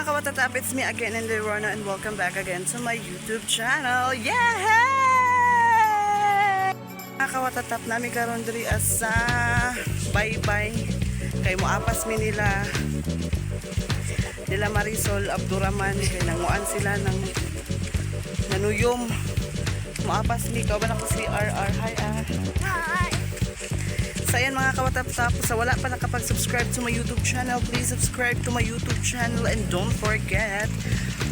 kawatatap, it's me again, Inday Rona, and welcome back again to my YouTube channel. Yeah! Mga kawatatap namin karon diri sa bye-bye kay moapas mi nila Marisol Abduraman kay nanguan sila ng nanuyom. Moapas mi kauban ako si RR. Hi. So ayan mga kawatatap, sa wala pa nakapag-subscribe to my YouTube channel, please subscribe to my YouTube channel and don't forget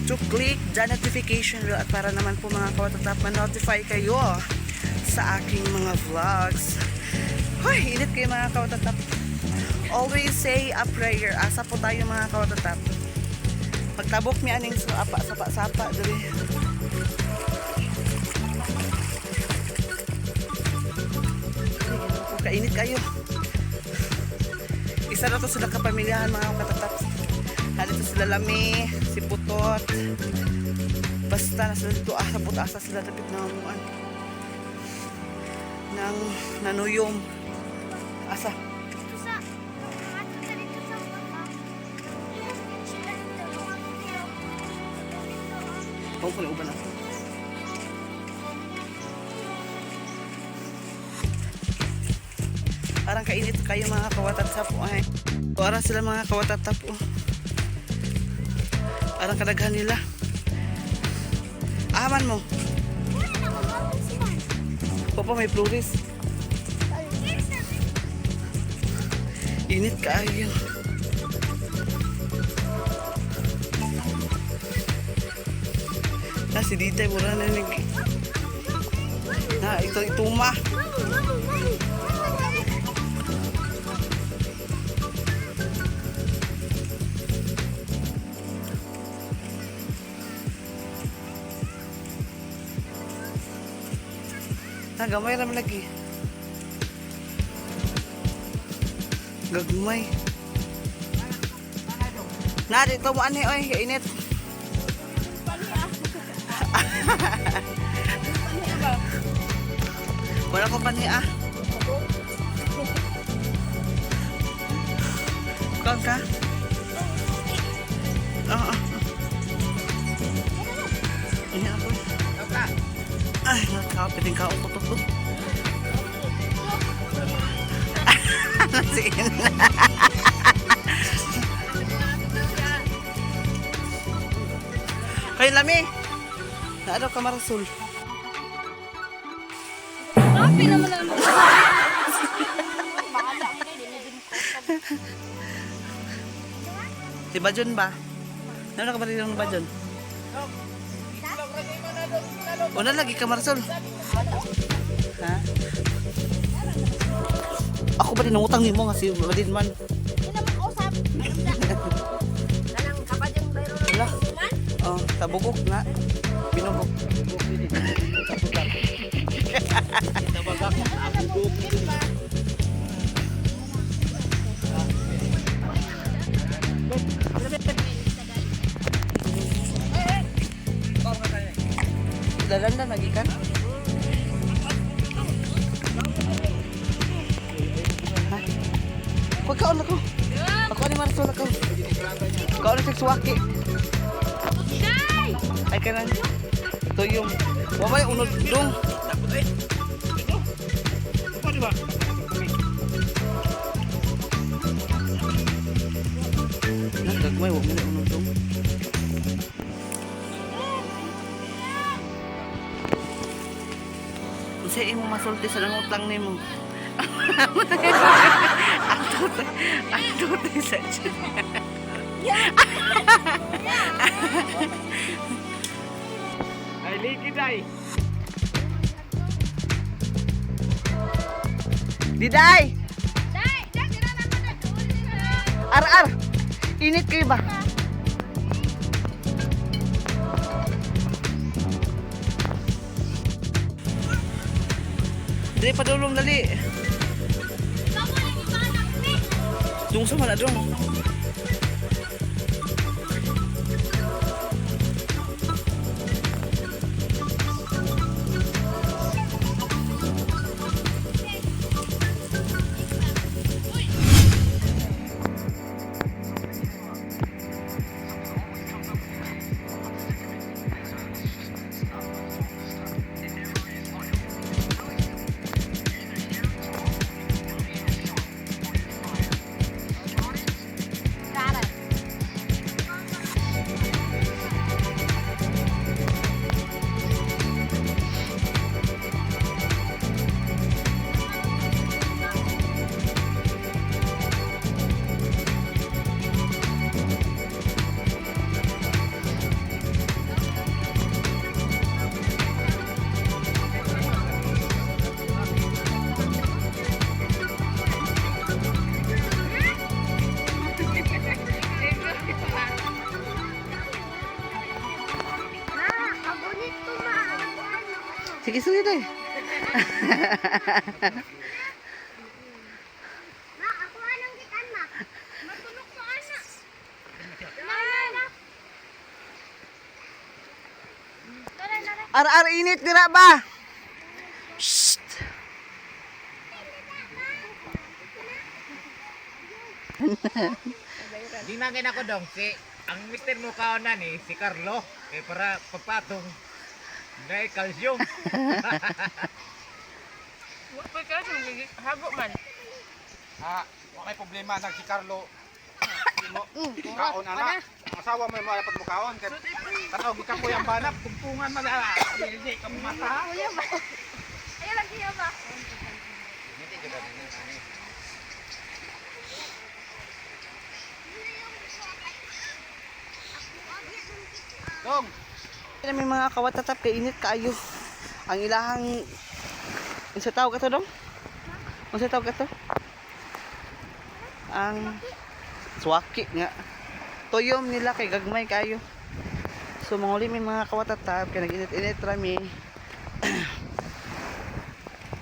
to click the notification bell at para naman po mga kawatatap ma-notify kayo sa aking mga vlogs. Hoy, init kayo mga kawatatap. Always say a prayer. Asa po tayo mga kawatatap. Pagtabok mi aning sapa dali. Kainit kayo. Isa na to sila kapamilyahan mga katatap. Halito sila Lami, si Putot. Basta na sila dito. Asa sila dapat na amuan. Nang nanuyom. Asa? Kung pala uban ako. Parang kainit kayo mga kawatatap po. Parang sila mga kawatatap po. Parang kadaghan nila. Aman mo. Papa may flores. Init kayo. Si Ditay mura na nag ito ituma. Gamay naman lagi. Gagmay. Dito mo ani oy, init. Wala ko pani Kau ka? Oo. Ini ako. Ay, nakakapitin ka ako to. Sige na. Kay Lami. Naano ka Marisol? Happy naman lang. Si Bajon ba? Ano ka ba rin ng Bajon? Una lagi ka Marisol? Ha? Ako ba din ang utang nimo nga si Badin man? Wala. Oh, tabugok na. Binubok. Dalandan lagi kan? Pagkaon ako. Ako ni Marisol ako. Kaon ni Suwaki. Ay kanan. Ito yung wabay unod dong. Apa ba? Nagdagmay wag mo na unod dong. Unsa imo masulti sa nangutang nimo? Ang tutoy sa dyan. Ay, likid ay. Diday! Ar! Init kayo ba? Dali pa dulong dali. Dung sama na dong. Sige, sige day. Ma, ako anong gitan ma? Matulog ko ana. Tara, tara. Ar init dira ba? Shh. Di nangin ako dong ang mister mo kaonan ni si Carlo para papatong dahil calcium. Huwag ka sa hago man. Wala problema nag si Carlo. Kaon ana. Ang asawa mo dapat mo kaon kay tanaw gikan ko yang banap tumpungan mala. Hindi ka mata. Ayun lang siya ba? Dong, May mga kawatatap kay init kaayo. Ang ilahang unsa tawag ka to dong? Unsa tawag ka to? Ang swaki nga. Tuyom nila kay gagmay kayo. So manguli may mga kawatatap kay nag-init-init rami.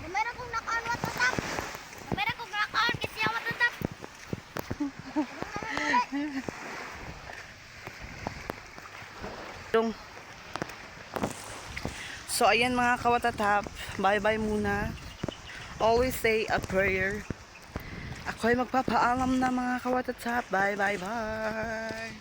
Meron kong nakaon watatap. Meron kong nakaon kasi watatap. Dong. So ayan mga kawatatap, bye-bye muna. Always say a prayer. Ako'y magpapaalam na mga kawatatap. Bye bye bye.